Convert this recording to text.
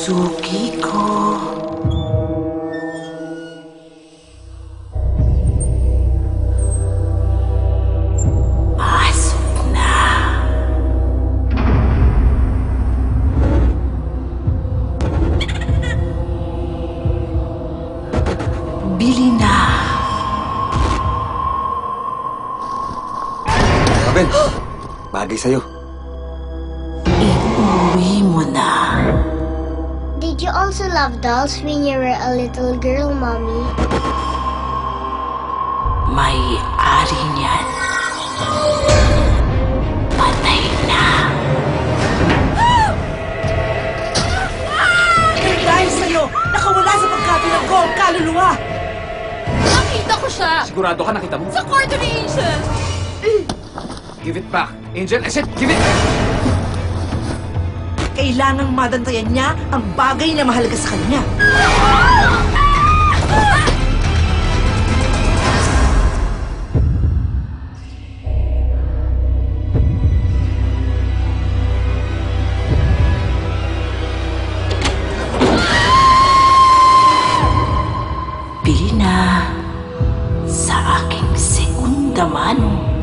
suki ko. Pasok na. Bili na. Abel, bagay sa'yo. Iuwi mo na. Did you also love dolls when you were a little girl, Mommy? May-ari niyan. Patay na. Dahil sa'yo, nakawala sa pagkabilang ko ang kaluluwa. Nakita ko siya! Sigurado ka nakita mo? Sa kwarto ni Angel! Give it back. Angel, I said, give it! Kailangang madantayan niya ang bagay na mahalaga sa kanya. Bili na sa aking segunda mano.